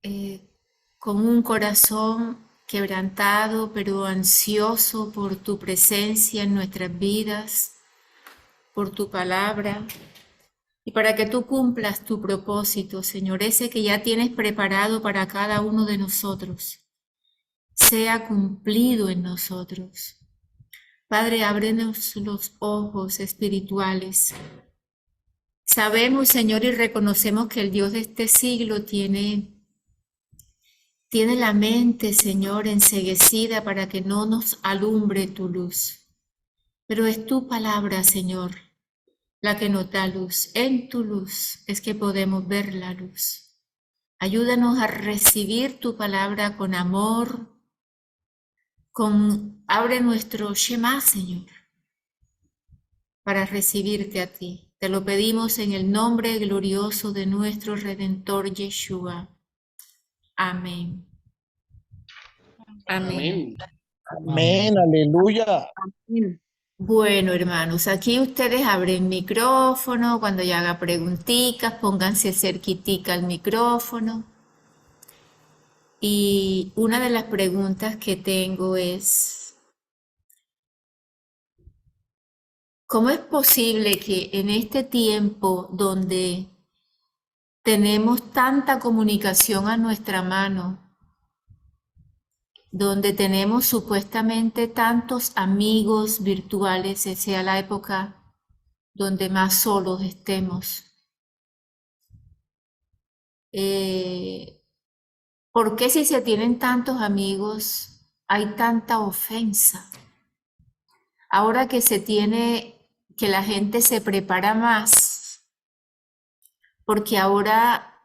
eh, con un corazón quebrantado, pero ansioso por tu presencia en nuestras vidas, por tu palabra, y para que tú cumplas tu propósito, Señor, ese que ya tienes preparado para cada uno de nosotros, sea cumplido en nosotros. Padre, ábrenos los ojos espirituales. Sabemos, Señor, y reconocemos que el Dios de este siglo tiene la mente, Señor, enceguecida para que no nos alumbre tu luz. Pero es tu palabra, Señor, la que nos da luz. En tu luz es que podemos ver la luz. Ayúdanos a recibir tu palabra con amor, abre nuestro Shema, Señor, para recibirte a ti. Te lo pedimos en el nombre glorioso de nuestro Redentor Yeshua. Amén. Amén. Amén. Amén, aleluya. Bueno, hermanos, aquí ustedes abren micrófono, cuando ya haga preguntitas, pónganse cerquitica al micrófono. Y una de las preguntas que tengo es, ¿cómo es posible que en este tiempo donde tenemos tanta comunicación a nuestra mano, donde tenemos supuestamente tantos amigos virtuales, sea la época donde más solos estemos? ¿Por qué si se tienen tantos amigos hay tanta ofensa? Ahora que la gente se prepara más, porque ahora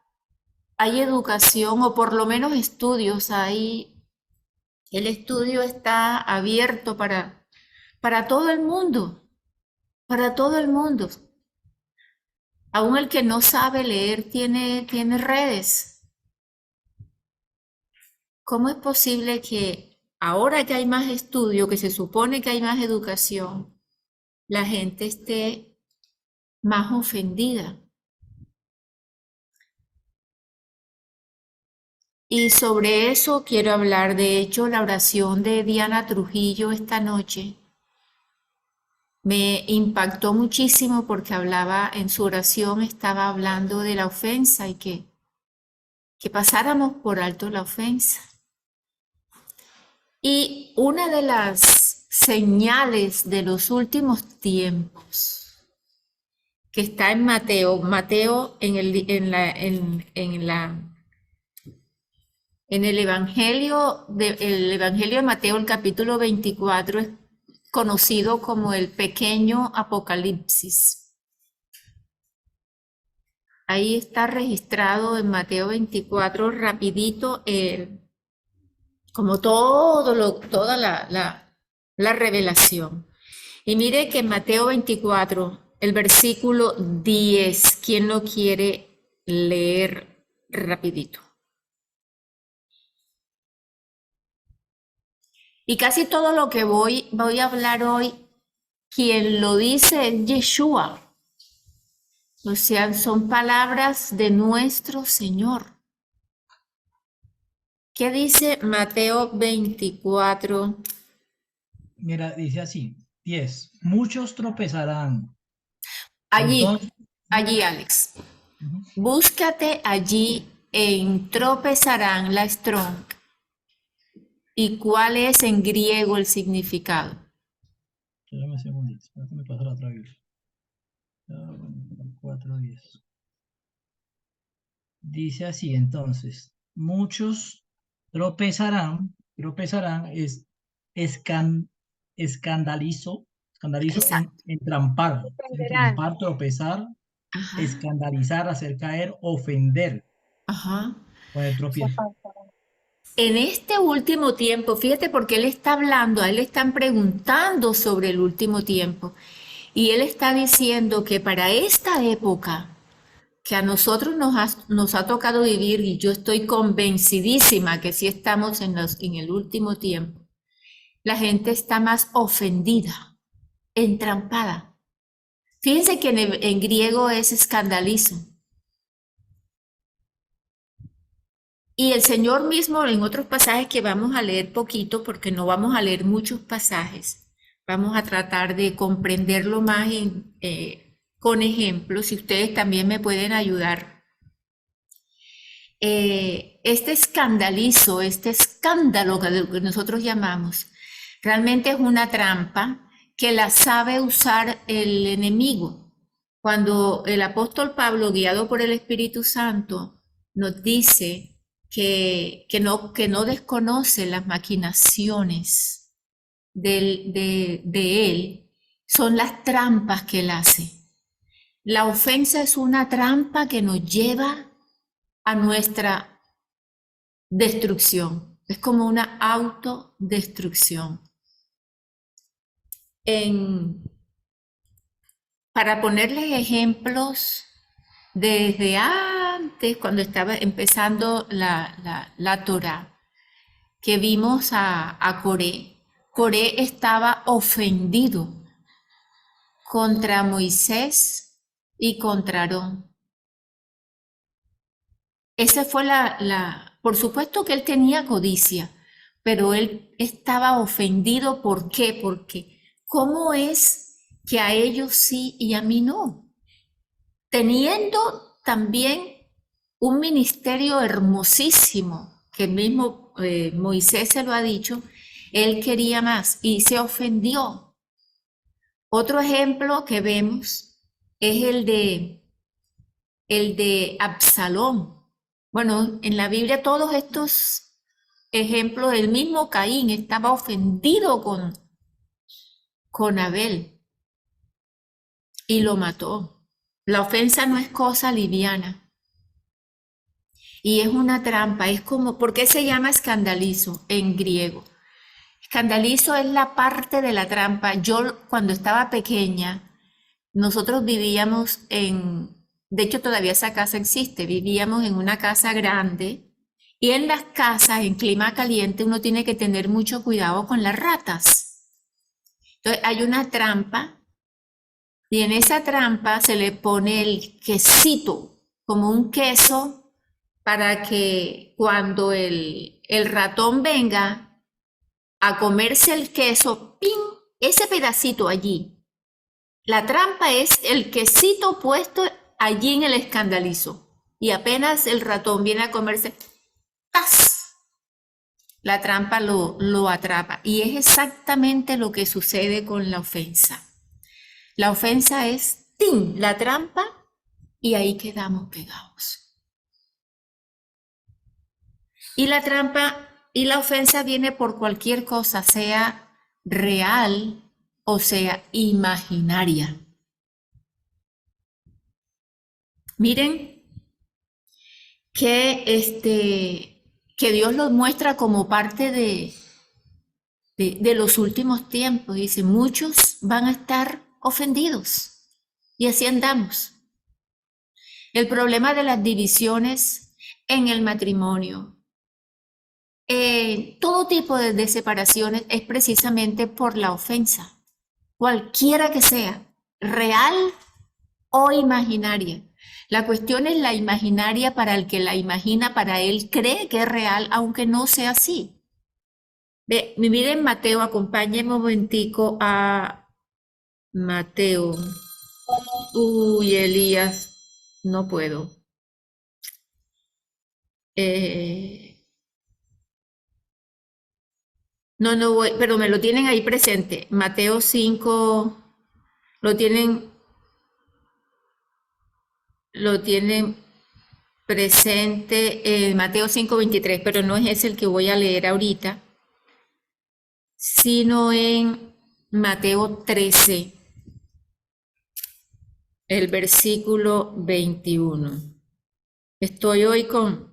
hay educación o por lo menos estudios, el estudio está abierto para todo el mundo, para todo el mundo. Aún el que no sabe leer tiene redes. ¿Cómo es posible que ahora que hay más estudio, que se supone que hay más educación, la gente esté más ofendida? Y sobre eso quiero hablar. De hecho, la oración de Diana Trujillo esta noche me impactó muchísimo porque en su oración estaba hablando de la ofensa y que pasáramos por alto la ofensa. Y una de las señales de los últimos tiempos que está en Mateo en el el Evangelio de Mateo, el capítulo 24, es conocido como el pequeño Apocalipsis. Ahí está registrado en Mateo 24, rapidito, como toda la revelación. Y mire que en Mateo 24, el versículo 10, ¿quién lo quiere leer rapidito? Y casi todo lo que voy a hablar hoy, quien lo dice es Yeshua. O sea, son palabras de nuestro Señor. ¿Qué dice Mateo 24? Mira, dice así, 10. Muchos tropezarán. Allí, Entonces, Alex. Búscate allí en tropezarán la strong. ¿Y cuál es en griego el significado? espérame un segundito, espérate, me pasa la otra vez. 4:10. Dice así, entonces, muchos tropezarán es escandalizo Exacto. entrampar, tropezar, Ajá, escandalizar, hacer caer, ofender, ajá. poner tropiezo. En este último tiempo, fíjate porque él está hablando, a él le están preguntando sobre el último tiempo y él está diciendo que para esta época que a nosotros nos ha tocado vivir, y yo estoy convencidísima que sí estamos en el último tiempo, la gente está más ofendida, entrampada. Fíjense que en griego es escandalizo. Y el Señor mismo en otros pasajes que vamos a leer poquito, porque no vamos a leer muchos pasajes, vamos a tratar de comprenderlo más con ejemplos, y ustedes también me pueden ayudar. Este escándalo que nosotros llamamos, realmente es una trampa que la sabe usar el enemigo. Cuando el apóstol Pablo, guiado por el Espíritu Santo, nos dice que no desconoce las maquinaciones de él, son las trampas que él hace. La ofensa es una trampa que nos lleva a nuestra destrucción. Es como una autodestrucción. Para ponerles ejemplos, desde antes, cuando estaba empezando la Torá, que vimos a Coré, Coré estaba ofendido contra Moisés y contra Aarón. Esa fue por supuesto que él tenía codicia, pero él estaba ofendido. ¿Por qué? Porque ¿cómo es que a ellos sí y a mí no? Teniendo también un ministerio hermosísimo, que el mismo Moisés se lo ha dicho, él quería más y se ofendió. Otro ejemplo que vemos es el de Absalón. Bueno, en la Biblia todos estos ejemplos, el mismo Caín estaba ofendido con Abel y lo mató. La ofensa no es cosa liviana y es una trampa, es como, ¿por qué se llama escandalizo en griego? Escandalizo es la parte de la trampa. Yo cuando estaba pequeña, nosotros vivíamos de hecho todavía esa casa existe, vivíamos en una casa grande y en las casas en clima caliente uno tiene que tener mucho cuidado con las ratas. Entonces hay una trampa y en esa trampa se le pone el quesito, como un queso, para que cuando el ratón venga a comerse el queso, ¡ping!, ese pedacito allí. La trampa es el quesito puesto allí en el escandalizo. Y apenas el ratón viene a comerse, ¡tas!, la trampa lo atrapa. Y es exactamente lo que sucede con la ofensa. La ofensa es ¡tin!, la trampa, y ahí quedamos pegados. Y la trampa y la ofensa viene por cualquier cosa, sea real o sea imaginaria. Miren que Dios los muestra como parte de los últimos tiempos. Dice, muchos van a estar ofendidos. Y así andamos. El problema de las divisiones en el matrimonio, todo tipo de separaciones es precisamente por la ofensa, cualquiera que sea, real o imaginaria. La cuestión es la imaginaria. Para el que la imagina, para él cree que es real, aunque no sea así. Miren Mateo, acompáñenme un momentico a Mateo. Uy, Elías, no puedo. No voy, pero me lo tienen ahí presente. Mateo 5, lo tienen presente, Mateo 5:23, pero no es ese el que voy a leer ahorita, sino en Mateo 13, el versículo 21. Estoy hoy con...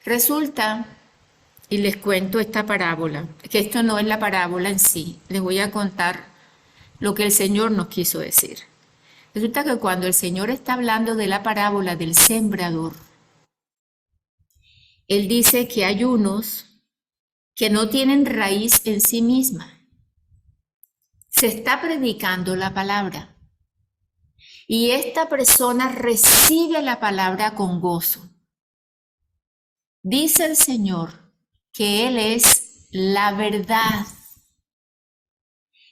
Resulta, y les cuento esta parábola, que esto no es la parábola en sí, les voy a contar lo que el Señor nos quiso decir. Resulta que cuando el Señor está hablando de la parábola del sembrador, Él dice que hay unos que no tienen raíz en sí misma. Se está predicando la palabra Y esta persona recibe la palabra con gozo. Dice el Señor que Él es la verdad.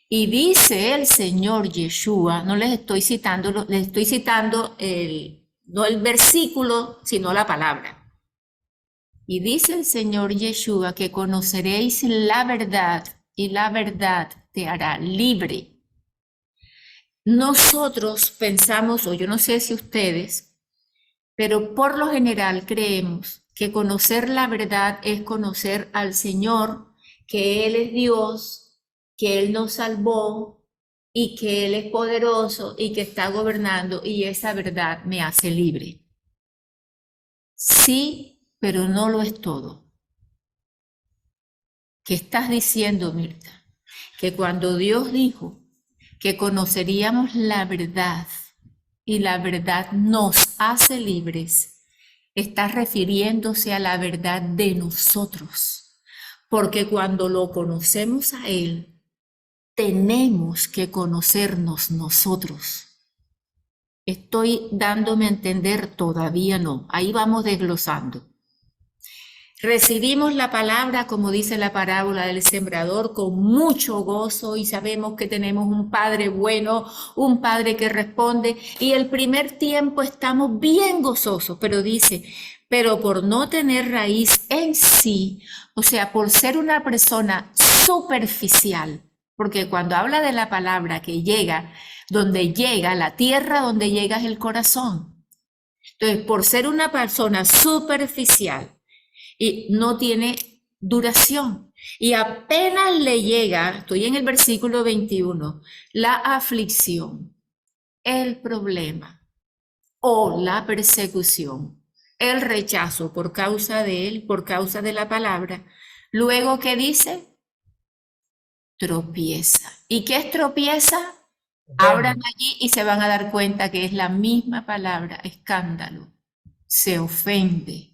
Y dice el Señor Yeshua, no les estoy citando, les estoy citando no el versículo, sino la palabra. Y dice el Señor Yeshua que conoceréis la verdad y la verdad te hará libre. Nosotros pensamos, o yo no sé si ustedes, pero por lo general creemos que conocer la verdad es conocer al Señor, que Él es Dios, que Él nos salvó y que Él es poderoso y que está gobernando y esa verdad me hace libre. Sí, pero no lo es todo. ¿Qué estás diciendo, Mirta? Que cuando Dios dijo que conoceríamos la verdad y la verdad nos hace libres, está refiriéndose a la verdad de nosotros. Porque cuando lo conocemos a Él, tenemos que conocernos nosotros. Estoy dándome a entender, todavía no. Ahí vamos desglosando. Recibimos la palabra, como dice la parábola del sembrador, con mucho gozo y sabemos que tenemos un Padre bueno, un Padre que responde y el primer tiempo estamos bien gozosos, pero dice, pero por no tener raíz en sí, o sea, por ser una persona superficial, porque cuando habla de la palabra que llega, donde llega, la tierra donde llega es el corazón. Entonces, por ser una persona superficial, y no tiene duración. Y apenas le llega, estoy en el versículo 21, la aflicción, el problema o la persecución, el rechazo por causa de él, por causa de la palabra. Luego, ¿qué dice? Tropieza. ¿Y qué es tropieza? Abran allí y se van a dar cuenta que es la misma palabra, escándalo. Se ofende.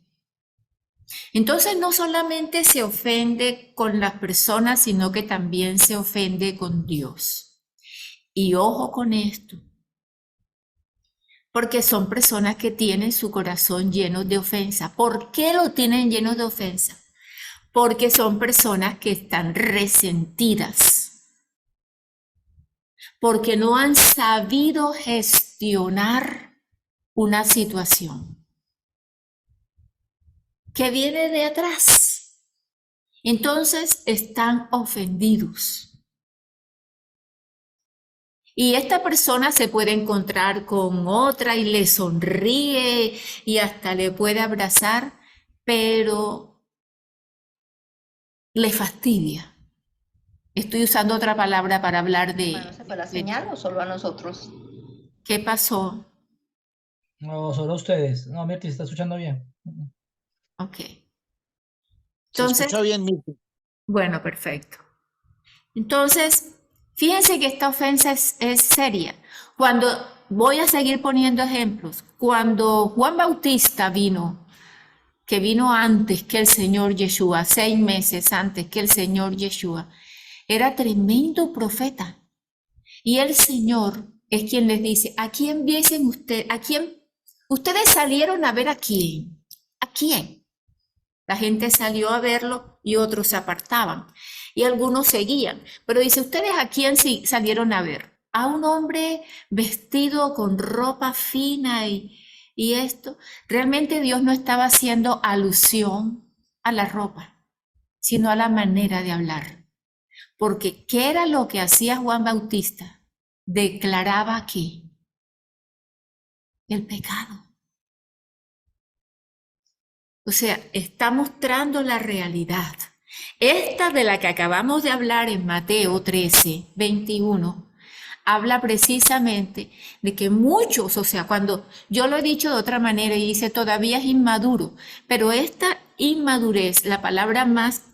Entonces no solamente se ofende con las personas, sino que también se ofende con Dios. Y ojo con esto, porque son personas que tienen su corazón lleno de ofensa. ¿Por qué lo tienen lleno de ofensa? Porque son personas que están resentidas, porque no han sabido gestionar una situación que viene de atrás. Entonces están ofendidos. Y esta persona se puede encontrar con otra y le sonríe y hasta le puede abrazar, pero le fastidia. Estoy usando otra palabra para hablar de... Bueno, ¿se fue la señal o solo a nosotros? ¿Qué pasó? No, solo ustedes. No, Mirti, ¿se está escuchando bien? Ok. Se Entonces, escucha bien, Mirti. bueno, perfecto. Entonces, fíjense que esta ofensa es seria. Cuando, voy a seguir poniendo ejemplos, cuando Juan Bautista vino, que vino antes que el Señor Yeshua, 6 meses antes que el Señor Yeshua, era tremendo profeta. Y el Señor es quien les dice, ¿a quién viesen ustedes? ¿A quién? Ustedes salieron a ver a quién. ¿A quién? La gente salió a verlo y otros se apartaban y algunos seguían. Pero dice, ¿ustedes a quién sí salieron a ver? A un hombre vestido con ropa fina y esto. Realmente Dios no estaba haciendo alusión a la ropa, sino a la manera de hablar. Porque ¿qué era lo que hacía Juan Bautista? Declaraba que el pecado. O sea, está mostrando la realidad. Esta de la que acabamos de hablar en Mateo 13, 21, habla precisamente de que muchos, o sea, cuando yo lo he dicho de otra manera y dice todavía es inmaduro, pero esta inmadurez, la palabra más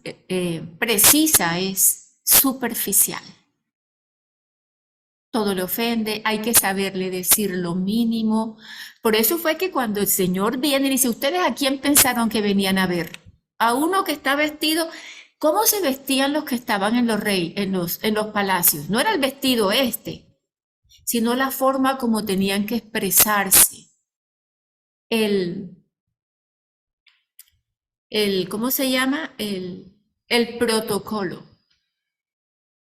precisa es superficial. Todo le ofende, hay que saberle decir lo mínimo. Por eso fue que cuando el Señor viene y dice, ¿ustedes a quién pensaron que venían a ver? A uno que está vestido, ¿cómo se vestían los que estaban en los palacios? No era el vestido este, sino la forma como tenían que expresarse. ¿Cómo se llama? El protocolo.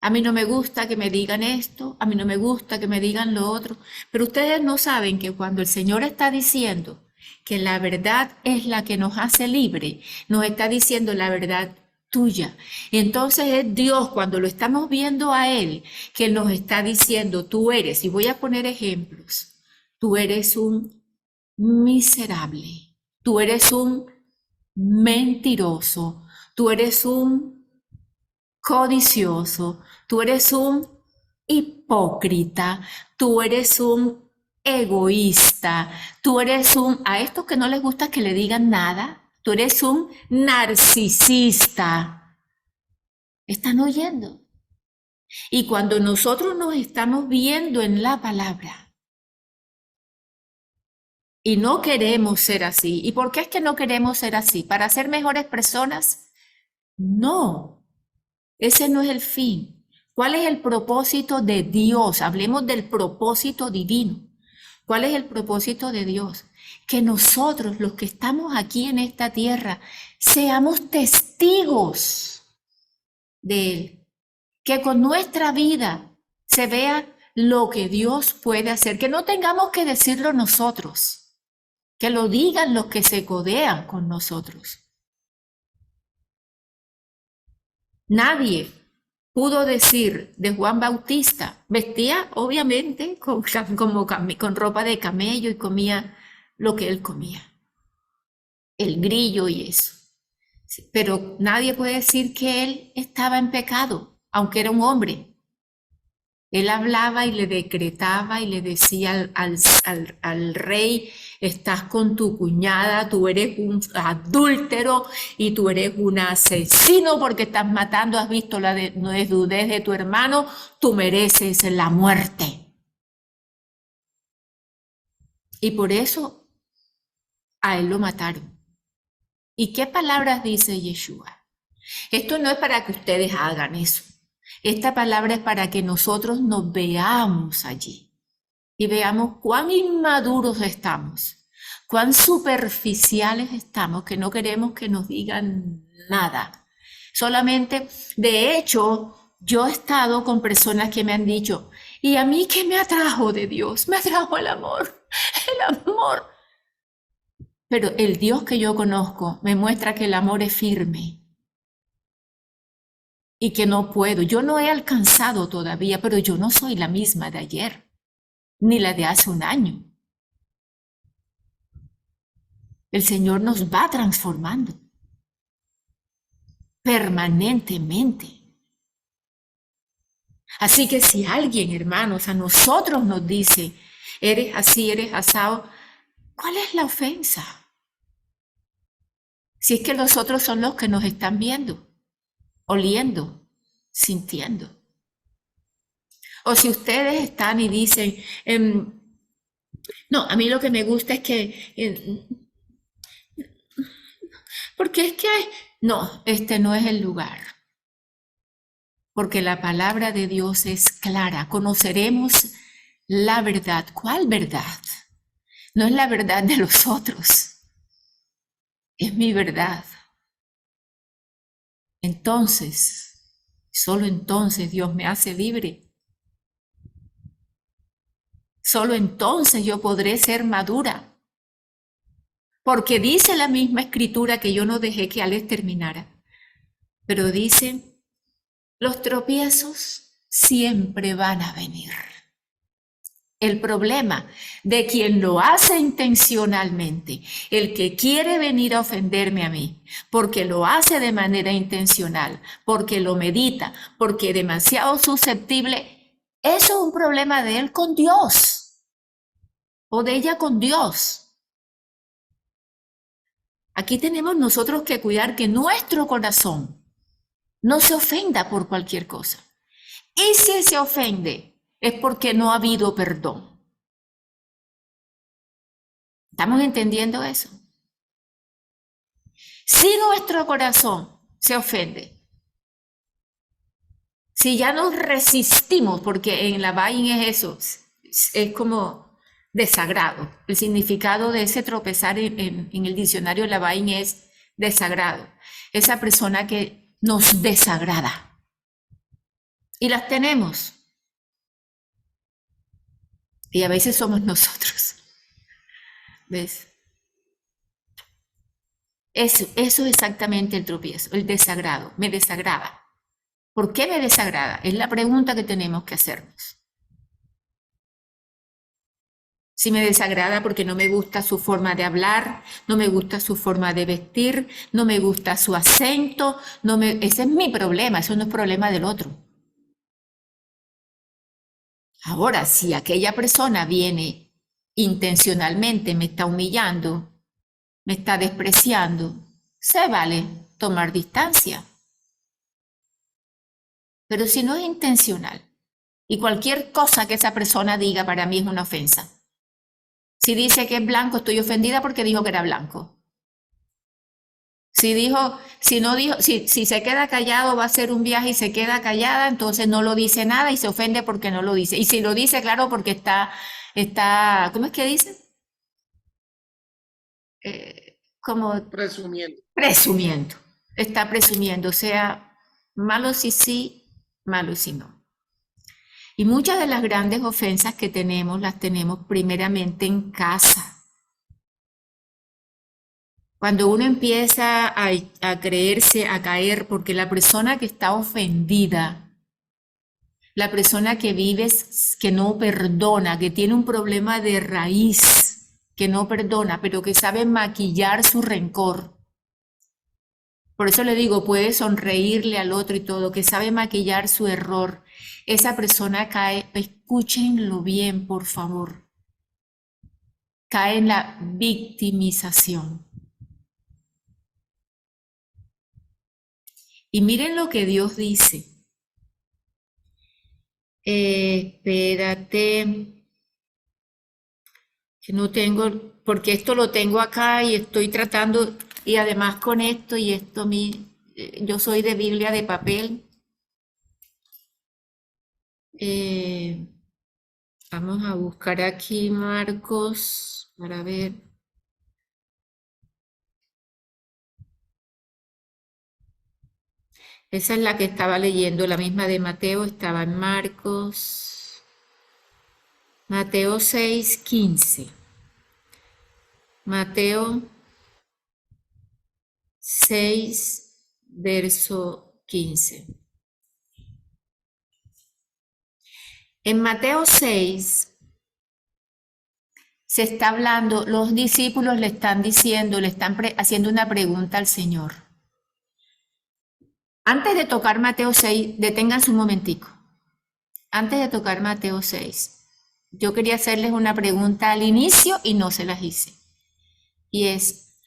A mí no me gusta que me digan esto, a mí no me gusta que me digan lo otro, pero ustedes no saben que cuando el Señor está diciendo que la verdad es la que nos hace libre, nos está diciendo la verdad tuya. Y entonces es Dios, cuando lo estamos viendo a Él, que nos está diciendo, tú eres, y voy a poner ejemplos, tú eres un miserable, tú eres un mentiroso, tú eres un codicioso, tú eres un hipócrita, tú eres un egoísta, tú eres a estos que no les gusta que le digan nada, tú eres un narcisista. ¿Están oyendo? Y cuando nosotros nos estamos viendo en la palabra y no queremos ser así, ¿y por qué es que no queremos ser así? ¿Para ser mejores personas? No. Ese no es el fin. ¿Cuál es el propósito de Dios? Hablemos del propósito divino. ¿Cuál es el propósito de Dios? Que nosotros, los que estamos aquí en esta tierra, seamos testigos de Él. Que con nuestra vida se vea lo que Dios puede hacer. Que no tengamos que decirlo nosotros. Que lo digan los que se codean con nosotros. Nadie pudo decir de Juan Bautista, vestía obviamente con ropa de camello y comía lo que él comía, el grillo y eso. Pero nadie puede decir que él estaba en pecado, aunque era un hombre. Él hablaba y le decretaba y le decía al rey, estás con tu cuñada, tú eres un adúltero y tú eres un asesino porque estás matando, has visto la desnudez de tu hermano, tú mereces la muerte. Y por eso a él lo mataron. ¿Y qué palabras dice Yeshua? Esto no es para que ustedes hagan eso. Esta palabra es para que nosotros nos veamos allí y veamos cuán inmaduros estamos, cuán superficiales estamos, que no queremos que nos digan nada. Solamente, de hecho, yo he estado con personas que me han dicho, ¿y a mí qué me atrajo de Dios? Me atrajo el amor, el amor. Pero el Dios que yo conozco me muestra que el amor es firme. Y que no puedo. Yo no he alcanzado todavía, pero yo no soy la misma de ayer, ni la de hace un año. El Señor nos va transformando permanentemente. Así que si alguien, hermanos, a nosotros nos dice, eres así, eres asado, ¿cuál es la ofensa? Si es que los otros son los que nos están viendo, oliendo, sintiendo. O si ustedes están y dicen, no, a mí lo que me gusta es que, porque es que no, este no es el lugar. Porque la palabra de Dios es clara, conoceremos la verdad. ¿Cuál verdad? No es la verdad de los otros, es mi verdad. Entonces, solo entonces Dios me hace libre. Solo entonces yo podré ser madura. Porque dice la misma escritura que yo no dejé que Alex terminara. Pero dice, los tropiezos siempre van a venir. El problema de quien lo hace intencionalmente, el que quiere venir a ofenderme a mí, porque lo hace de manera intencional, porque lo medita, porque es demasiado susceptible, eso es un problema de él con Dios o de ella con Dios. Aquí tenemos nosotros que cuidar que nuestro corazón no se ofenda por cualquier cosa. Y si se ofende, es porque no ha habido perdón. ¿Estamos entendiendo eso? Si nuestro corazón se ofende, si ya nos resistimos, porque en la vaina es eso, es como desagrado. El significado de ese tropezar en el diccionario de Lavain es desagrado. Esa persona que nos desagrada. Y las tenemos. Y a veces somos nosotros. ¿Ves? Eso es exactamente el tropiezo, el desagrado. Me desagrada. ¿Por qué me desagrada? Es la pregunta que tenemos que hacernos. Si me desagrada porque no me gusta su forma de hablar, no me gusta su forma de vestir, no me gusta su acento, ese es mi problema, eso no es problema del otro. Ahora, si aquella persona viene intencionalmente, me está humillando, me está despreciando, se vale tomar distancia. Pero si no es intencional y cualquier cosa que esa persona diga para mí es una ofensa. Si dice que es blanco, estoy ofendida porque dijo que era blanco. Si se queda callado, va a hacer un viaje y se queda callada, entonces no lo dice nada y se ofende porque no lo dice. Y si lo dice, claro, porque está, ¿cómo es que dice? Como presumiendo. Está presumiendo, o sea, malo si sí, malo si no. Y muchas de las grandes ofensas que tenemos, las tenemos primeramente en casa. Cuando uno empieza a creerse, a caer, porque la persona que está ofendida, la persona que vive, que no perdona, que tiene un problema de raíz, que no perdona, pero que sabe maquillar su rencor. Por eso le digo, puede sonreírle al otro y todo, que sabe maquillar su error. Esa persona cae, escúchenlo bien, por favor, cae en la victimización. Y miren lo que Dios dice. Espérate, que no tengo, porque esto lo tengo acá y estoy tratando, y además con esto y esto, yo soy de Biblia de papel. Vamos a buscar aquí Marcos para ver. Esa es la que estaba leyendo, la misma de Mateo, estaba en Marcos. Mateo 6:15. Mateo 6, verso 15. En Mateo 6 se está hablando, los discípulos le están diciendo, le están haciendo una pregunta al Señor. Antes de tocar Mateo 6, deténganse un momentico. Antes de tocar Mateo 6, yo quería hacerles una pregunta al inicio y no se las hice. Y es,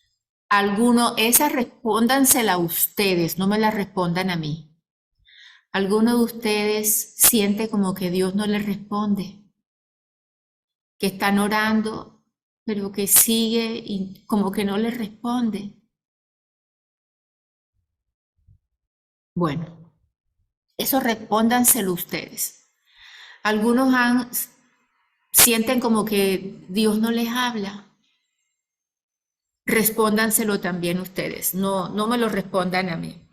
esas respóndansela a ustedes, no me la respondan a mí. ¿Alguno de ustedes siente como que Dios no les responde? Que están orando, pero que sigue y como que no les responde. Bueno, eso respóndanselo ustedes. Algunos sienten como que Dios no les habla. Respóndanselo también ustedes, no me lo respondan a mí.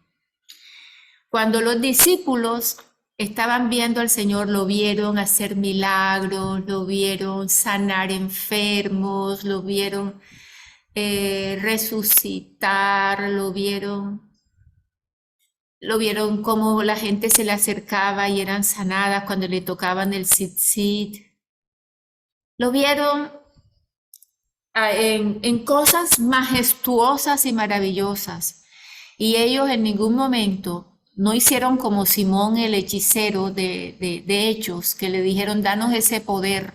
Cuando los discípulos estaban viendo al Señor, lo vieron hacer milagros, lo vieron sanar enfermos, lo vieron resucitar, lo vieron cómo la gente se le acercaba y eran sanadas cuando le tocaban el tzitzit. Lo vieron en cosas majestuosas y maravillosas. Y ellos en ningún momento no hicieron como Simón el hechicero de Hechos, que le dijeron, danos ese poder.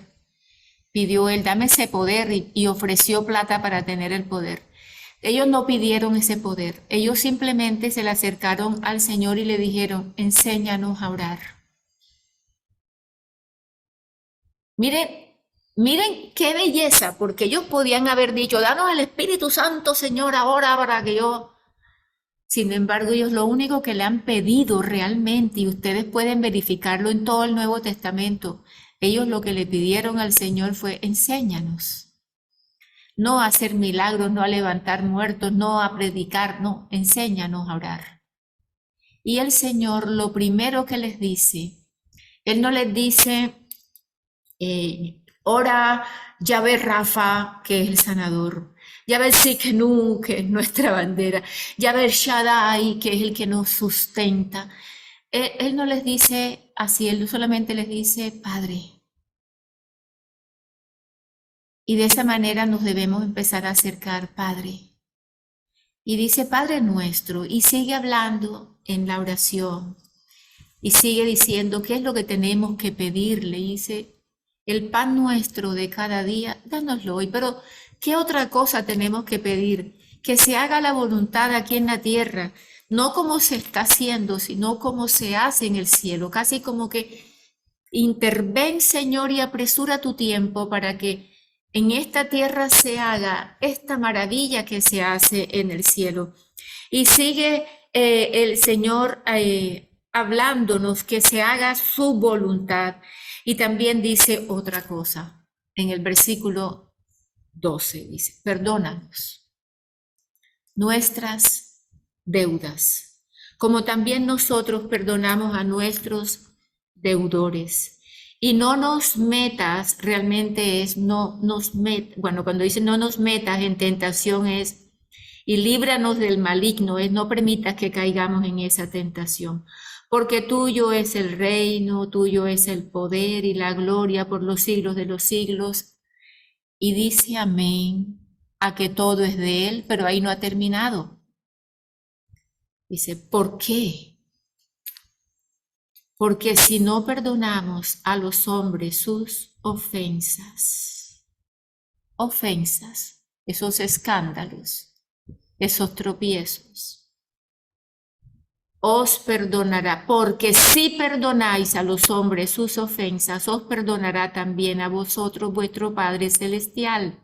Pidió él, dame ese poder y ofreció plata para tener el poder. Ellos no pidieron ese poder, ellos simplemente se le acercaron al Señor y le dijeron, enséñanos a orar. Miren qué belleza, porque ellos podían haber dicho, danos el Espíritu Santo, Señor, ahora para que yo... Sin embargo, ellos lo único que le han pedido realmente, y ustedes pueden verificarlo en todo el Nuevo Testamento, Ellos lo que le pidieron al Señor fue: enséñanos. No a hacer milagros, no a levantar muertos, no a predicar, no, enséñanos a orar. Y el Señor lo primero que les dice, Él no les dice, ora Yahvé Rafa, que es el sanador, Yahvé Tsidkenu, que es nuestra bandera, Yahvé Shaddai, que es el que nos sustenta. Él no les dice así, Él solamente les dice: Padre. Y de esa manera nos debemos empezar a acercar: Padre. Y dice: Padre nuestro, y sigue hablando en la oración, y sigue diciendo qué es lo que tenemos que pedirle. Y dice: el pan nuestro de cada día, dánoslo hoy. Pero ¿qué otra cosa tenemos que pedir? Que se haga la voluntad aquí en la tierra, no como se está haciendo, sino como se hace en el cielo. Casi como que interven, Señor, y apresura tu tiempo para que en esta tierra se haga esta maravilla que se hace en el cielo. Y sigue el Señor hablándonos que se haga su voluntad. Y también dice otra cosa en el versículo 12, dice: perdónanos nuestras deudas, como también nosotros perdonamos a nuestros deudores. Y no nos metas, realmente es bueno, cuando dice no nos metas en tentación es: y líbranos del maligno, es no permitas que caigamos en esa tentación. Porque tuyo es el reino, tuyo es el poder y la gloria por los siglos de los siglos. Y dice amén a que todo es de Él, pero ahí no ha terminado. Dice: ¿por qué? Porque si no perdonamos a los hombres sus ofensas, esos escándalos, esos tropiezos, os perdonará, porque si perdonáis a los hombres sus ofensas, os perdonará también a vosotros vuestro Padre Celestial.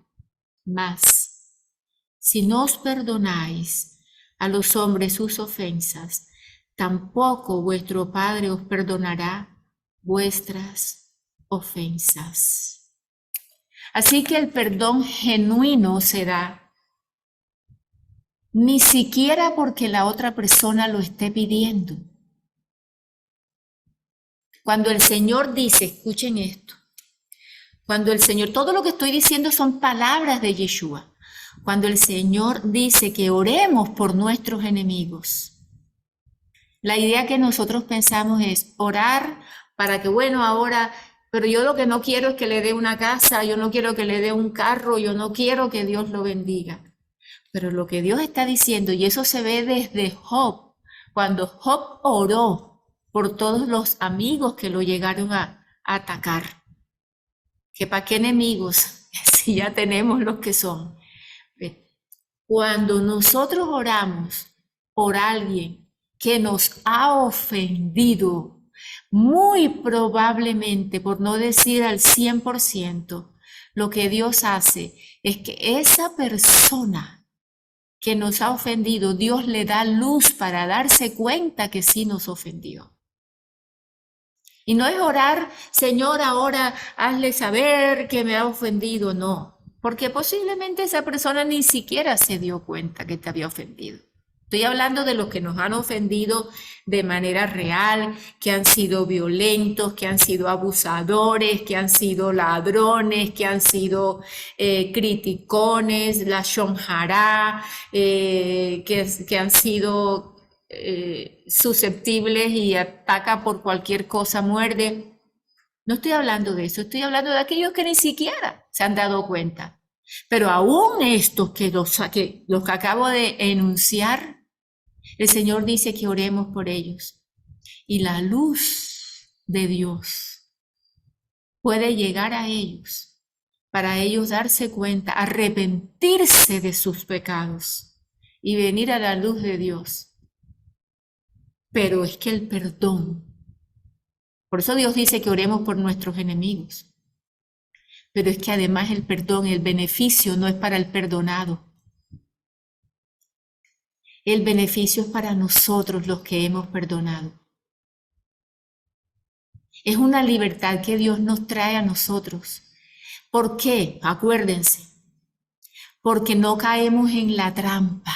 Mas, si no os perdonáis a los hombres sus ofensas, tampoco vuestro Padre os perdonará vuestras ofensas. Así que el perdón genuino se da ni siquiera porque la otra persona lo esté pidiendo. Cuando el Señor dice, escuchen esto, cuando el Señor, todo lo que estoy diciendo son palabras de Yeshua. Cuando el Señor dice que oremos por nuestros enemigos, la idea que nosotros pensamos es orar para que, bueno, ahora, pero yo lo que no quiero es que le dé una casa, yo no quiero que le dé un carro, yo no quiero que Dios lo bendiga. Pero lo que Dios está diciendo, y eso se ve desde Job, cuando Job oró por todos los amigos que lo llegaron a atacar, que para qué enemigos, si ya tenemos los que son. Cuando nosotros oramos por alguien que nos ha ofendido, muy probablemente, por no decir al 100%, lo que Dios hace es que esa persona que nos ha ofendido, Dios le da luz para darse cuenta que sí nos ofendió. Y no es orar, Señor, ahora hazle saber que me ha ofendido, no, porque posiblemente esa persona ni siquiera se dio cuenta que te había ofendido. Estoy hablando de los que nos han ofendido de manera real, que han sido violentos, que han sido abusadores, que han sido ladrones, que han sido criticones, la shonjará, que han sido susceptibles y ataca por cualquier cosa, muerde. No estoy hablando de eso, estoy hablando de aquellos que ni siquiera se han dado cuenta. Pero aún estos que los que acabo de enunciar, el Señor dice que oremos por ellos. Y la luz de Dios puede llegar a ellos para ellos darse cuenta, arrepentirse de sus pecados y venir a la luz de Dios. Pero es que el perdón, por eso Dios dice que oremos por nuestros enemigos. Pero es que además el perdón, el beneficio no es para el perdonado. El beneficio es para nosotros los que hemos perdonado. Es una libertad que Dios nos trae a nosotros. ¿Por qué? Acuérdense, porque no caemos en la trampa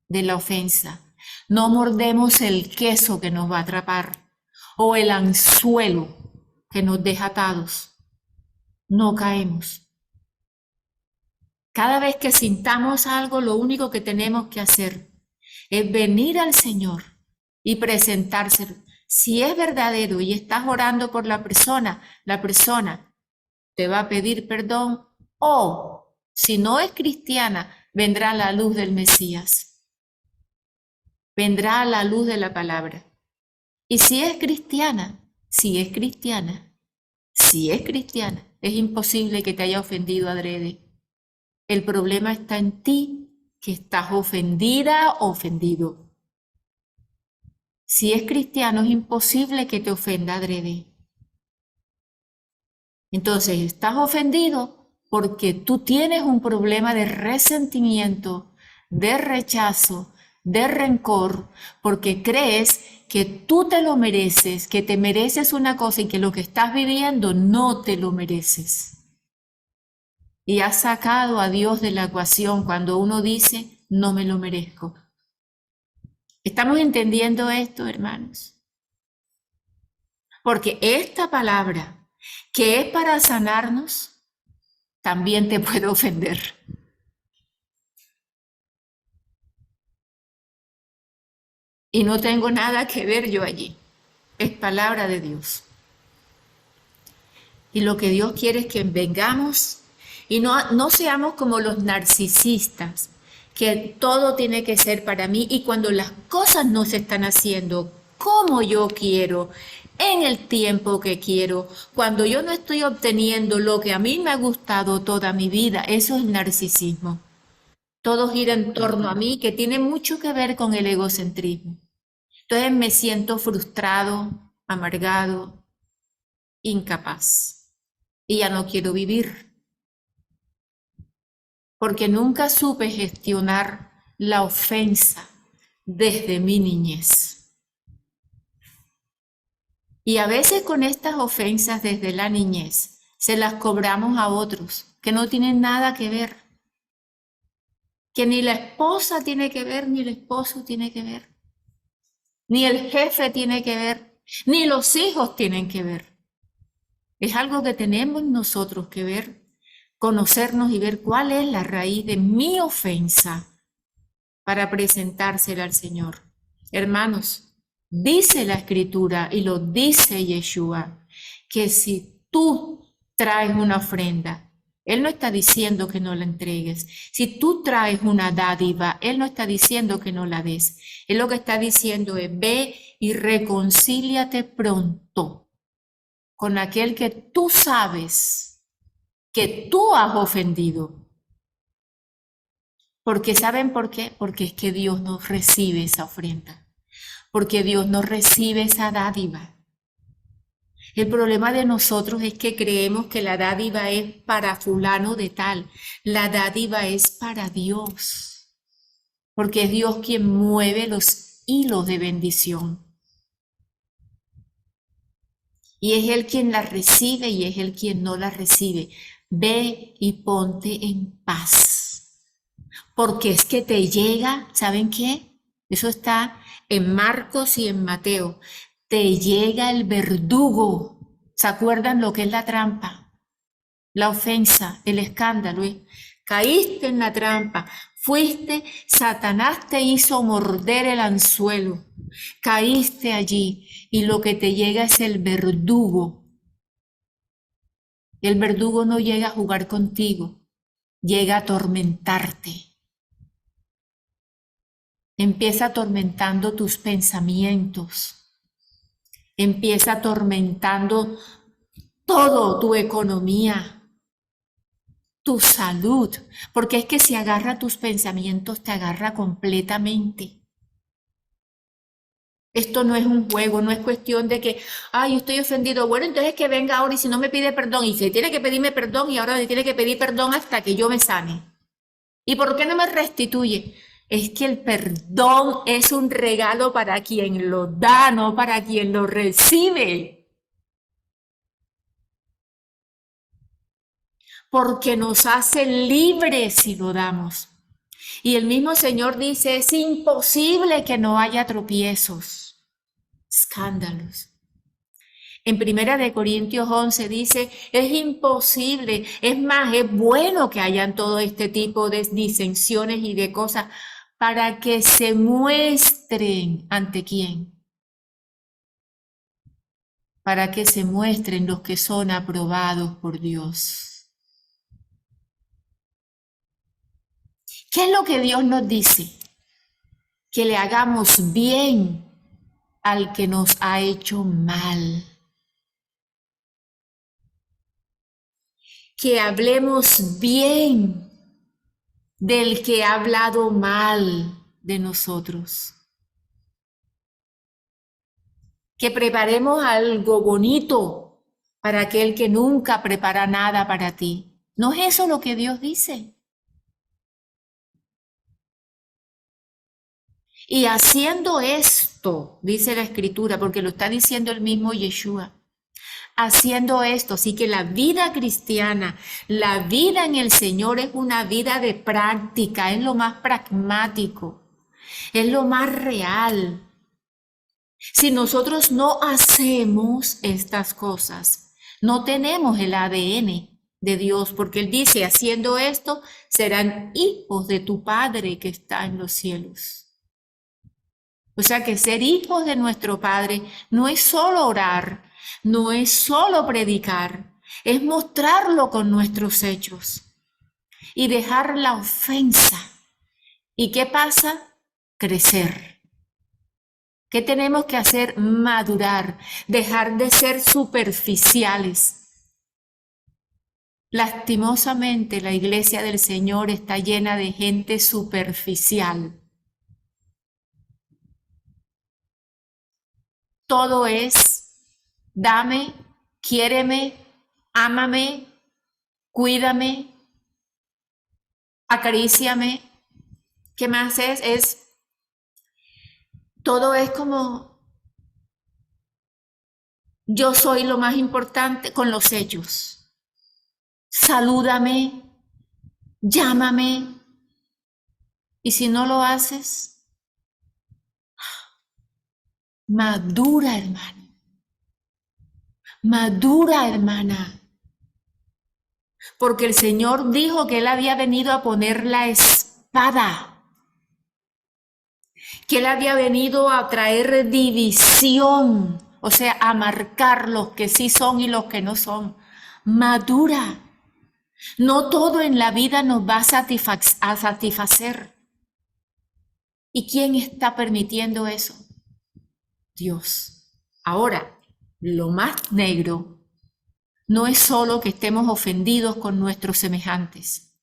de la ofensa. No mordemos el queso que nos va a atrapar o el anzuelo que nos deja atados. No caemos. Cada vez que sintamos algo, lo único que tenemos que hacer es venir al Señor y presentárselo. Si es verdadero y estás orando por la persona te va a pedir perdón, o si no es cristiana, vendrá la luz del Mesías. Vendrá la luz de la palabra. Y si es cristiana, es imposible que te haya ofendido adrede. El problema está en ti, que estás ofendida o ofendido. Si es cristiano, es imposible que te ofenda adrede. Entonces, estás ofendido porque tú tienes un problema de resentimiento, de rechazo, de rencor, porque crees que tú te lo mereces, que te mereces una cosa y que lo que estás viviendo no te lo mereces. Y has sacado a Dios de la ecuación cuando uno dice, no me lo merezco. ¿Estamos entendiendo esto, hermanos? Porque esta palabra, que es para sanarnos, también te puede ofender. Y no tengo nada que ver yo allí. Es palabra de Dios. Y lo que Dios quiere es que vengamos y no seamos como los narcisistas, que todo tiene que ser para mí y cuando las cosas no se están haciendo como yo quiero, en el tiempo que quiero, cuando yo no estoy obteniendo lo que a mí me ha gustado toda mi vida, eso es narcisismo. Todo gira en torno a mí, que tiene mucho que ver con el egocentrismo. Entonces me siento frustrado, amargado, incapaz y ya no quiero vivir. Porque nunca supe gestionar la ofensa desde mi niñez. Y a veces con estas ofensas desde la niñez se las cobramos a otros que no tienen nada que ver. Que ni la esposa tiene que ver, ni el esposo tiene que ver. Ni el jefe tiene que ver, ni los hijos tienen que ver. Es algo que tenemos nosotros que ver, conocernos y ver cuál es la raíz de mi ofensa para presentársela al Señor. Hermanos, dice la Escritura y lo dice Yeshua, que si tú traes una ofrenda, Él no está diciendo que no la entregues. Si tú traes una dádiva, Él no está diciendo que no la des. Él lo que está diciendo es, ve y reconcíliate pronto con aquel que tú sabes que tú has ofendido. Porque ¿saben por qué? Porque es que Dios no recibe esa ofrenda. Porque Dios no recibe esa dádiva. El problema de nosotros es que creemos que la dádiva es para fulano de tal. La dádiva es para Dios. Porque es Dios quien mueve los hilos de bendición. Y es Él quien la recibe y es Él quien no la recibe. Ve y ponte en paz. Porque es que te llega, ¿saben qué? Eso está en Marcos y en Mateo. Te llega el verdugo. ¿Se acuerdan lo que es la trampa? La ofensa, el escándalo. Caíste en la trampa. Fuiste, Satanás te hizo morder el anzuelo. Caíste allí y lo que te llega es el verdugo. El verdugo no llega a jugar contigo, llega a atormentarte. Empieza atormentando tus pensamientos. Empieza atormentando todo, tu economía, tu salud, porque es que si agarra tus pensamientos, te agarra completamente. Esto no es un juego, no es cuestión de que, ay, estoy ofendido, bueno, entonces que venga ahora y si no me pide perdón, y si tiene que pedirme perdón y ahora me tiene que pedir perdón hasta que yo me sane. ¿Y por qué no me restituye? Es que el perdón es un regalo para quien lo da, no para quien lo recibe. porque nos hace libres si lo damos. Y el mismo Señor dice, es imposible que no haya tropiezos, escándalos. En 1 Corintios 11 dice, es imposible, es más, es bueno que hayan todo este tipo de disensiones y de cosas para que se muestren ante quién. Para que se muestren los que son aprobados por Dios. ¿Qué es lo que Dios nos dice? Que le hagamos bien al que nos ha hecho mal. Que hablemos bien del que ha hablado mal de nosotros. Que preparemos algo bonito para aquel que nunca prepara nada para ti. ¿No es eso lo que Dios dice? Y haciendo esto, dice la Escritura, porque lo está diciendo el mismo Yeshua, haciendo esto, así que la vida cristiana, la vida en el Señor es una vida de práctica, es lo más pragmático, es lo más real. Si nosotros no hacemos estas cosas, no tenemos el ADN de Dios, porque Él dice, haciendo esto, serán hijos de tu Padre que está en los cielos. O sea que ser hijos de nuestro Padre no es solo orar, no es solo predicar, es mostrarlo con nuestros hechos y dejar la ofensa. ¿Y qué pasa? Crecer. ¿Qué tenemos que hacer? Madurar, dejar de ser superficiales. Lastimosamente, la iglesia del Señor está llena de gente superficial. Todo es, dame, quiéreme, ámame, cuídame, acaríciame. ¿Qué más es? Todo es como, yo soy lo más importante con los hechos. Salúdame, llámame. Y si no lo haces, madura, hermano. Madura, hermana. Porque el Señor dijo que Él había venido a poner la espada. Que Él había venido a traer división. O sea, a marcar los que sí son y los que no son. Madura. No todo en la vida nos va a satisfacer. ¿Y quién está permitiendo eso? Dios. Ahora, lo más negro no es solo que estemos ofendidos con nuestros semejantes,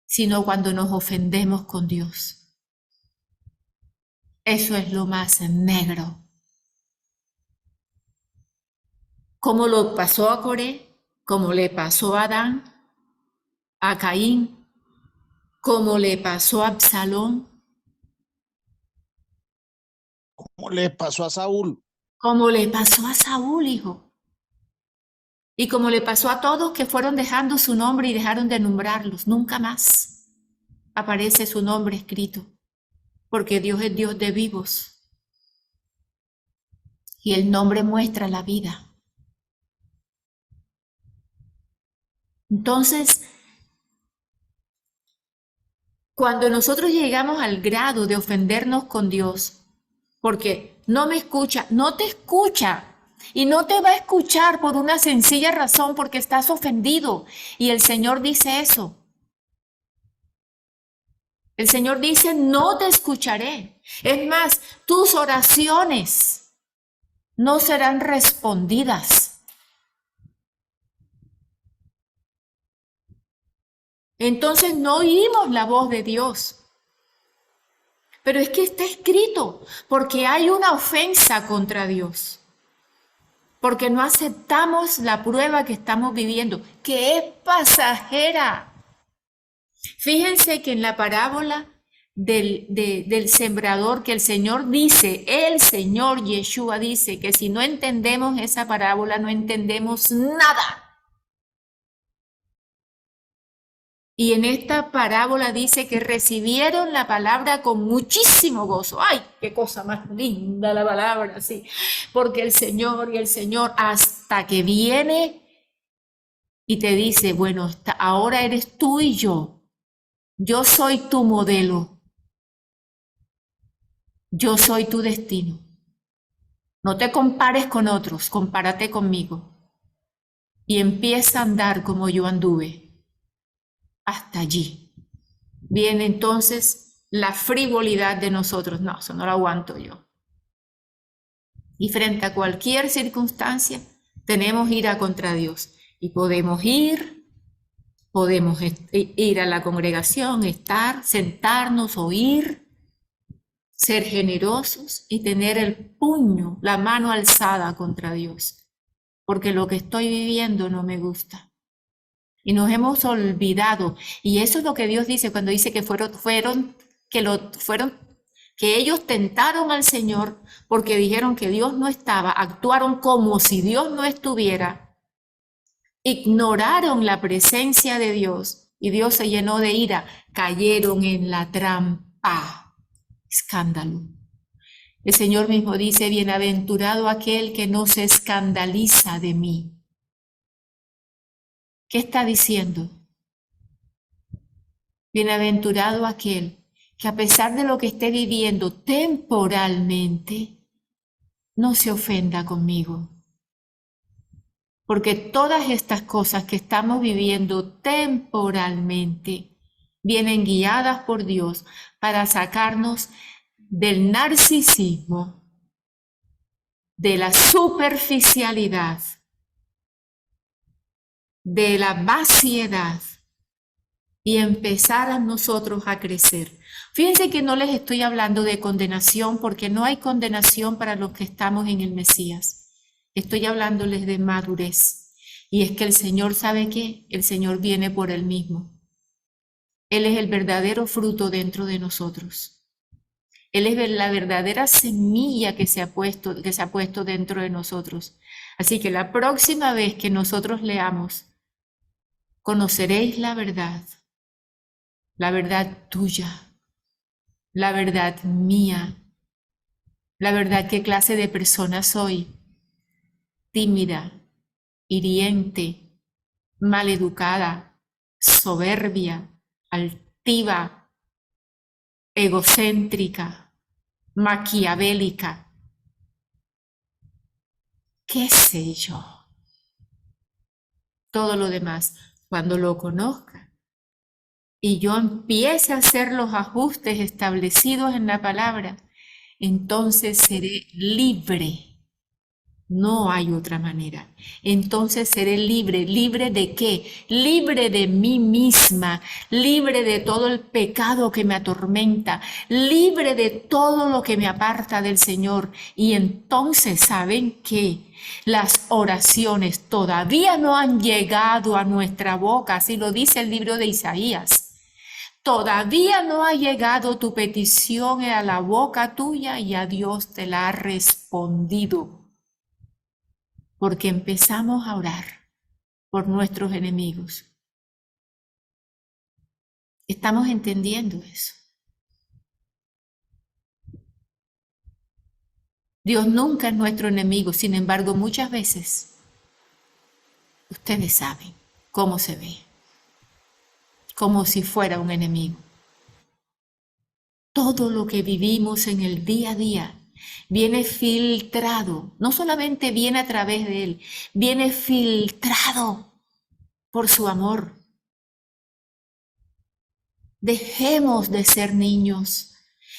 sino cuando nos ofendemos con Dios. Eso es lo más negro. Como lo pasó a Coré, como le pasó a Adán, a Caín, como le pasó a Absalón, ¿Cómo le pasó a Saúl? como le pasó a Saúl, hijo. Y como le pasó a todos que fueron dejando su nombre y dejaron de nombrarlos, nunca más aparece su nombre escrito, porque Dios es Dios de vivos. Y el nombre muestra la vida. Entonces, cuando nosotros llegamos al grado de ofendernos con Dios, porque no me escucha, no te escucha. Y no te va a escuchar por una sencilla razón, porque estás ofendido. Y el Señor dice eso. El Señor dice, no te escucharé. Es más, tus oraciones no serán respondidas. Entonces no oímos la voz de Dios. Pero es que está escrito, porque hay una ofensa contra Dios. Porque no aceptamos la prueba que estamos viviendo, que es pasajera. Fíjense que en la parábola del sembrador, que el Señor dice, el Señor Yeshua dice que si no entendemos esa parábola, no entendemos nada. Y en esta parábola dice que recibieron la palabra con muchísimo gozo. ¡Ay, qué cosa más linda la palabra! Sí, porque el Señor, hasta que viene y te dice, bueno, ahora eres tú y yo soy tu modelo, yo soy tu destino. No te compares con otros, compárate conmigo. Y empieza a andar como yo anduve, hasta allí. Viene entonces la frivolidad de nosotros. No, eso no lo aguanto yo. Y frente a cualquier circunstancia, tenemos ira contra Dios. Y podemos ir a la congregación, estar, sentarnos, oír, ser generosos y tener el puño, la mano alzada contra Dios. Porque lo que estoy viviendo no me gusta. Y nos hemos olvidado. Y eso es lo que Dios dice cuando dice que que ellos tentaron al Señor porque dijeron que Dios no estaba, actuaron como si Dios no estuviera, ignoraron la presencia de Dios y Dios se llenó de ira, cayeron en la trampa. Escándalo. El Señor mismo dice, bienaventurado aquel que no se escandaliza de mí. ¿Qué está diciendo? Bienaventurado aquel que a pesar de lo que esté viviendo temporalmente, no se ofenda conmigo. Porque todas estas cosas que estamos viviendo temporalmente vienen guiadas por Dios para sacarnos del narcisismo, de la superficialidad, de la vaciedad y empezar a nosotros a crecer. Fíjense que no les estoy hablando de condenación porque no hay condenación para los que estamos en el Mesías. Estoy hablándoles de madurez. Y es que el Señor, ¿sabe qué? El Señor viene por Él mismo. Él es el verdadero fruto dentro de nosotros. Él es la verdadera semilla que se ha puesto dentro de nosotros. Así que la próxima vez que nosotros leamos, conoceréis la verdad tuya, la verdad mía, la verdad qué clase de persona soy, tímida, hiriente, maleducada, soberbia, altiva, egocéntrica, maquiavélica, qué sé yo. Todo lo demás, cuando lo conozca y yo empiece a hacer los ajustes establecidos en la palabra, entonces seré libre. No hay otra manera. Entonces seré libre. ¿Libre de qué? Libre de mí misma, libre de todo el pecado que me atormenta, libre de todo lo que me aparta del Señor. Y entonces, ¿saben qué? Las oraciones todavía no han llegado a nuestra boca, así lo dice el libro de Isaías. Todavía no ha llegado tu petición a la boca tuya y a Dios te la ha respondido. Porque empezamos a orar por nuestros enemigos. ¿Estamos entendiendo eso? Dios nunca es nuestro enemigo, sin embargo, muchas veces ustedes saben cómo se ve, como si fuera un enemigo. Todo lo que vivimos en el día a día viene filtrado, no solamente viene a través de Él, viene filtrado por su amor. Dejemos de ser niños.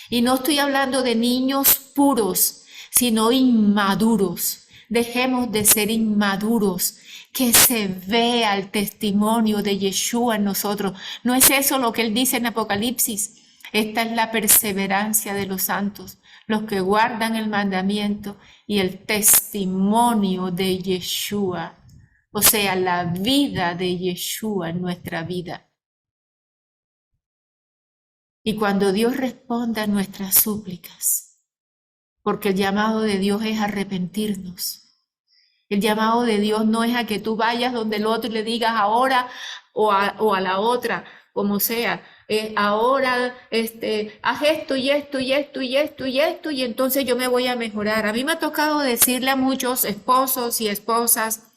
Y no estoy hablando de niños puros, sino inmaduros. Dejemos de ser inmaduros, que se vea el testimonio de Yeshua en nosotros. ¿No es eso lo que Él dice en Apocalipsis? Esta es la perseverancia de los santos, los que guardan el mandamiento y el testimonio de Yeshua, o sea, la vida de Yeshua en nuestra vida. Y cuando Dios responda a nuestras súplicas, porque el llamado de Dios es arrepentirnos. El llamado de Dios no es a que tú vayas donde el otro y le digas ahora o a la otra, como sea. Ahora, haz esto y esto y esto y esto y esto, y entonces yo me voy a mejorar. A mí me ha tocado decirle a muchos esposos y esposas,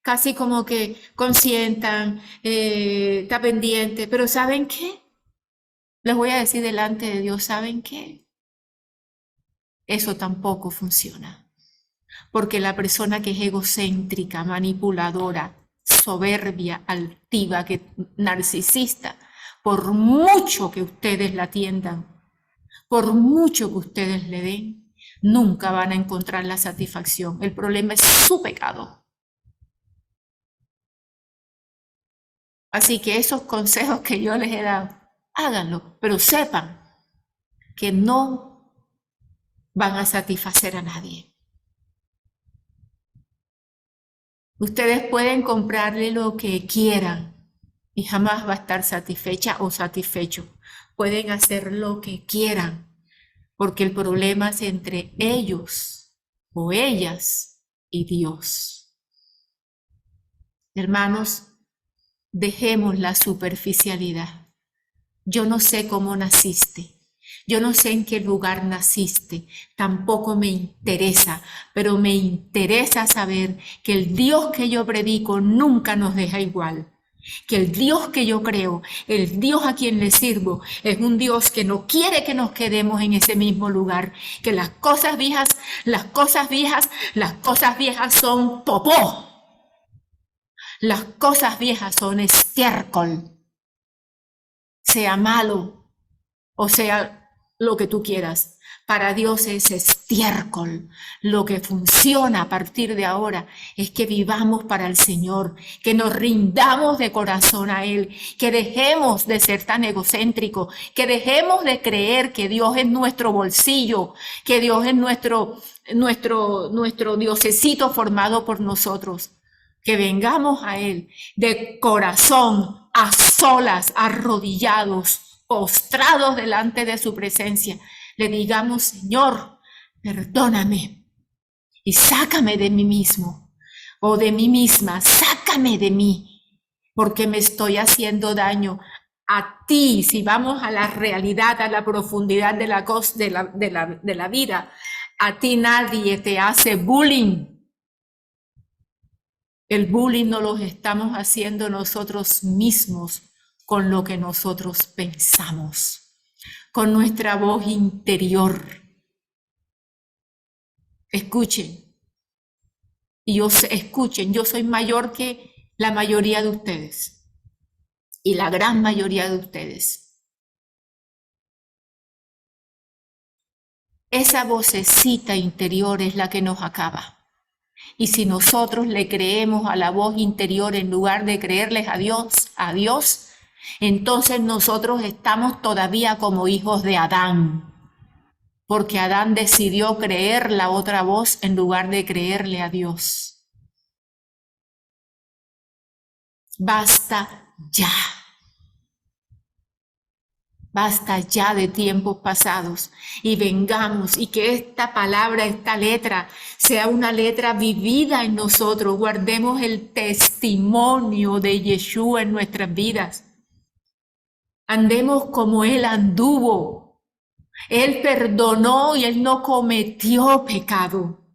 casi como que consientan, está pendiente, pero ¿saben qué? Les voy a decir delante de Dios, ¿saben qué? Eso tampoco funciona. Porque la persona que es egocéntrica, manipuladora, soberbia, altiva, narcisista, por mucho que ustedes la atiendan, por mucho que ustedes le den, nunca van a encontrar la satisfacción. El problema es su pecado. Así que esos consejos que yo les he dado, háganlo, pero sepan que no van a satisfacer a nadie. Ustedes pueden comprarle lo que quieran y jamás va a estar satisfecha o satisfecho. Pueden hacer lo que quieran, porque el problema es entre ellos o ellas y Dios. Hermanos, dejemos la superficialidad. Yo no sé cómo naciste. Yo no sé en qué lugar naciste, tampoco me interesa, pero me interesa saber que el Dios que yo predico nunca nos deja igual, que el Dios que yo creo, el Dios a quien le sirvo, es un Dios que no quiere que nos quedemos en ese mismo lugar, que las cosas viejas son popó, las cosas viejas son estiércol, sea malo o sea lo que tú quieras. Para Dios es estiércol. Lo que funciona a partir de ahora es que vivamos para el Señor, que nos rindamos de corazón a Él, que dejemos de ser tan egocéntricos, que dejemos de creer que Dios es nuestro bolsillo, que Dios es nuestro diosecito formado por nosotros. Que vengamos a Él de corazón, a solas, arrodillados, postrados delante de su presencia, le digamos, Señor, perdóname y sácame de mí mismo o de mí misma, sácame de mí, porque me estoy haciendo daño a ti. Si vamos a la realidad, a la profundidad de la vida, a ti nadie te hace bullying. El bullying no lo estamos haciendo nosotros mismos con lo que nosotros pensamos, con nuestra voz interior. Escuchen, escuchen, yo soy mayor que la mayoría de ustedes y la gran mayoría de ustedes. Esa vocecita interior es la que nos acaba. Y si nosotros le creemos a la voz interior en lugar de creerles a Dios, entonces nosotros estamos todavía como hijos de Adán, porque Adán decidió creer la otra voz en lugar de creerle a Dios. Basta ya. Basta ya de tiempos pasados y vengamos y que esta palabra, esta letra, sea una letra vivida en nosotros. Guardemos el testimonio de Yeshua en nuestras vidas. Andemos como Él anduvo. Él perdonó y Él no cometió pecado.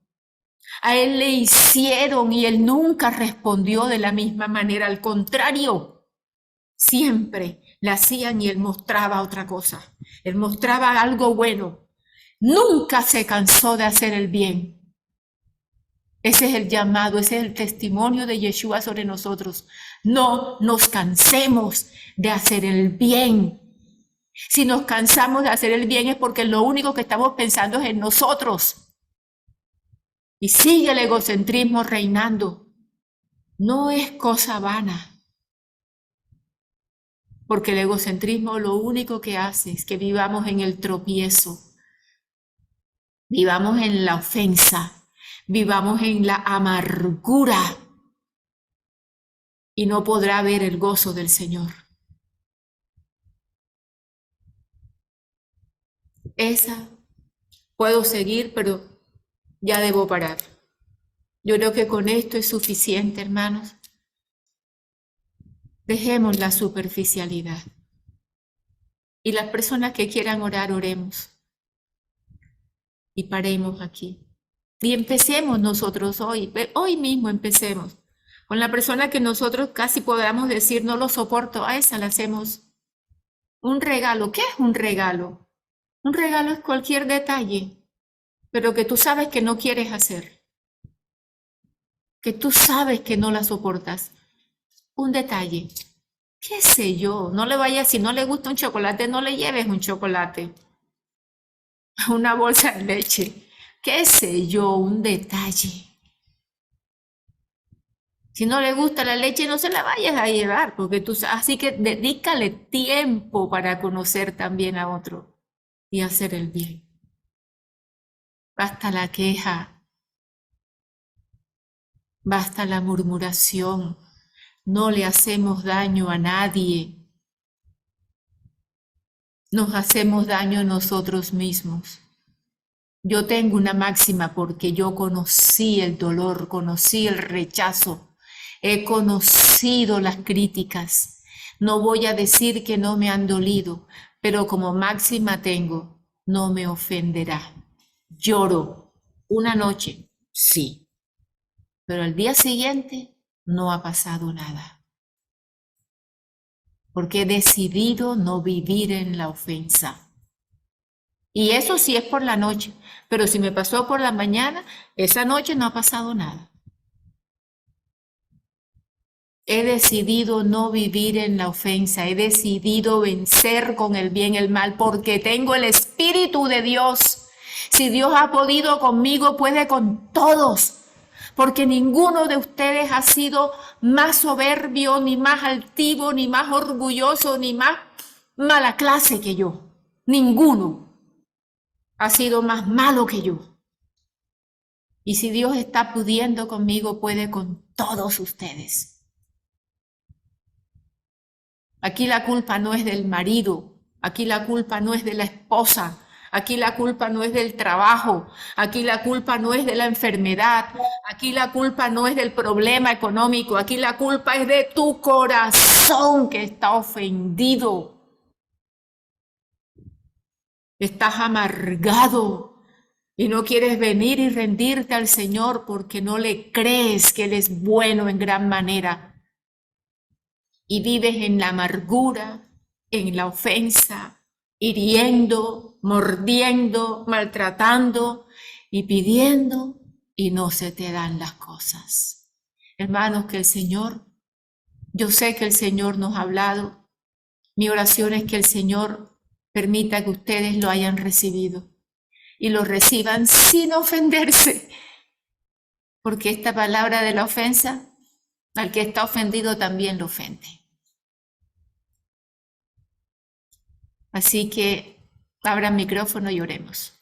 A Él le hicieron y Él nunca respondió de la misma manera. Al contrario, siempre le hacían y Él mostraba otra cosa. Él mostraba algo bueno. Nunca se cansó de hacer el bien. Ese es el llamado, ese es el testimonio de Yeshua sobre nosotros. No nos cansemos de hacer el bien. Si nos cansamos de hacer el bien es porque lo único que estamos pensando es en nosotros. Y sigue el egocentrismo reinando. No es cosa vana. Porque el egocentrismo lo único que hace es que vivamos en el tropiezo, vivamos en la ofensa, vivamos en la amargura y no podrá ver el gozo del Señor. Puedo seguir, pero ya debo parar. Yo creo que con esto es suficiente, hermanos. Dejemos la superficialidad. Y las personas que quieran orar, oremos. Y paremos aquí. Y empecemos nosotros hoy mismo empecemos. Con la persona que nosotros casi podamos decir, no lo soporto, a esa le hacemos un regalo. ¿Qué es un regalo? Un regalo es cualquier detalle, pero que tú sabes que no quieres hacer, que tú sabes que no la soportas. Un detalle. ¿Qué sé yo? No le vayas, si no le gusta un chocolate, no le lleves un chocolate. Una bolsa de leche. ¿Qué sé yo? Un detalle. Si no le gusta la leche, no se la vayas a llevar, porque así que dedícale tiempo para conocer también a otro y hacer el bien. Basta la queja, basta la murmuración. No le hacemos daño a nadie. Nos hacemos daño a nosotros mismos. Yo tengo una máxima porque yo conocí el dolor, conocí el rechazo, he conocido las críticas. No voy a decir que no me han dolido, pero como máxima tengo, no me ofenderá. Lloro una noche, sí, pero al día siguiente no ha pasado nada, porque he decidido no vivir en la ofensa. Y eso sí es por la noche, pero si me pasó por la mañana, esa noche no ha pasado nada. He decidido no vivir en la ofensa, he decidido vencer con el bien el mal, porque tengo el Espíritu de Dios. Si Dios ha podido conmigo, puede con todos, porque ninguno de ustedes ha sido más soberbio, ni más altivo, ni más orgulloso, ni más mala clase que yo. Ninguno ha sido más malo que yo. Y si Dios está pudiendo conmigo, puede con todos ustedes. Aquí la culpa no es del marido, aquí la culpa no es de la esposa, aquí la culpa no es del trabajo, aquí la culpa no es de la enfermedad, aquí la culpa no es del problema económico, aquí la culpa es de tu corazón que está ofendido. Estás amargado y no quieres venir y rendirte al Señor porque no le crees que Él es bueno en gran manera. Y vives en la amargura, en la ofensa, hiriendo, mordiendo, maltratando y pidiendo y no se te dan las cosas. Hermanos, que el Señor, yo sé que el Señor nos ha hablado. Mi oración es que el Señor permita que ustedes lo hayan recibido y lo reciban sin ofenderse, porque esta palabra de la ofensa, al que está ofendido también lo ofende. Así que abran micrófono y oremos.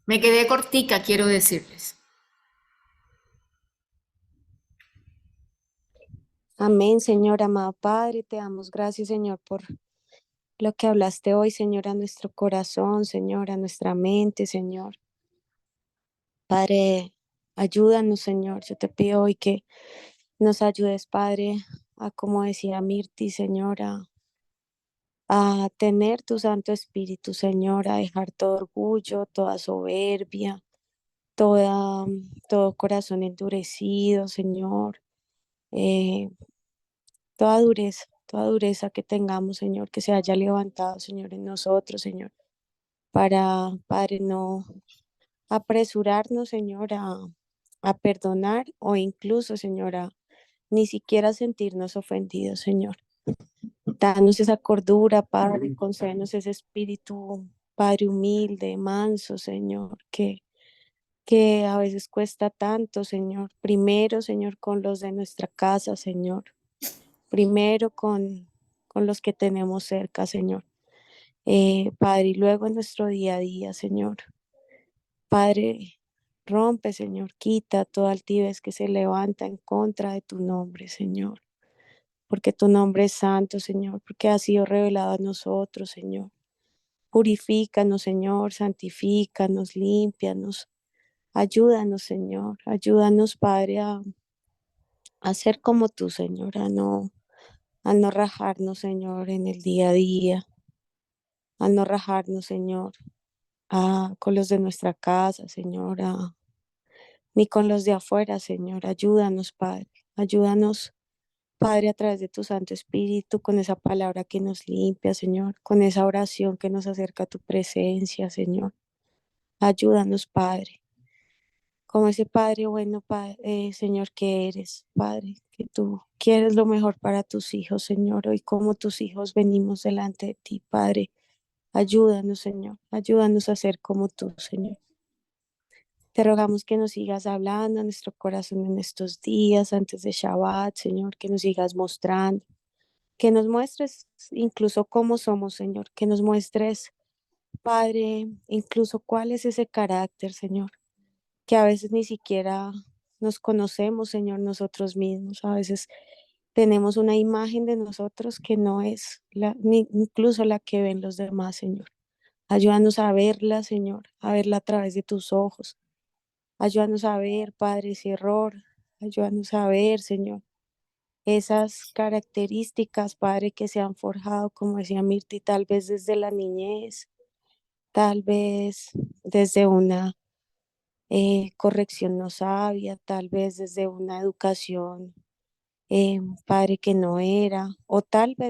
Me quedé cortica, quiero decirles. Amén, Señor, amado Padre, te damos gracias, Señor, por lo que hablaste hoy, Señor, a nuestro corazón, Señor, a nuestra mente, Señor. Padre, ayúdanos, Señor. Yo te pido hoy que nos ayudes, Padre, a, como decía Mirti, Señor, a tener tu Santo Espíritu, Señor, a dejar todo orgullo, toda soberbia, todo corazón endurecido, Señor. Eh, toda dureza que tengamos, Señor, que se haya levantado, Señor, en nosotros, Señor, para, Padre, no apresurarnos, Señor, a perdonar o incluso, Señor, a ni siquiera sentirnos ofendidos, Señor. Danos esa cordura, Padre, concédenos ese espíritu, Padre, humilde, manso, Señor, que a veces cuesta tanto, Señor. Primero, Señor, con los de nuestra casa, Señor. Primero con los que tenemos cerca, Señor. Padre, y luego en nuestro día a día, Señor. Padre, rompe, Señor, quita toda altivez que se levanta en contra de tu nombre, Señor. Porque tu nombre es santo, Señor, porque ha sido revelado a nosotros, Señor. Purifícanos, Señor, santifícanos, límpianos. Ayúdanos, Señor. Ayúdanos, Padre, a ser como tú, Señor, a no rajarnos, Señor, en el día a día, a no rajarnos, Señor, con los de nuestra casa, Señor, ni con los de afuera, Señor. Ayúdanos, Padre. Ayúdanos, Padre, a través de tu Santo Espíritu, con esa palabra que nos limpia, Señor, con esa oración que nos acerca a tu presencia, Señor. Ayúdanos, Padre, como ese Padre bueno, Señor, que eres, Padre, que tú quieres lo mejor para tus hijos, Señor. Hoy como tus hijos venimos delante de ti, Padre. Ayúdanos, Señor. Ayúdanos a ser como tú, Señor. Te rogamos que nos sigas hablando a nuestro corazón en estos días, antes de Shabbat, Señor, que nos sigas mostrando, que nos muestres incluso cómo somos, Señor, que nos muestres, Padre, incluso cuál es ese carácter, Señor, que a veces ni siquiera nos conocemos, Señor, nosotros mismos. A veces tenemos una imagen de nosotros que no es ni incluso la que ven los demás, Señor. Ayúdanos a verla, Señor, a verla a través de tus ojos. Ayúdanos a ver, Padre, ese error. Ayúdanos a ver, Señor, esas características, Padre, que se han forjado, como decía Mirti, tal vez desde la niñez, tal vez desde una corrección no sabia, tal vez desde una educación, Padre, que no era, o tal vez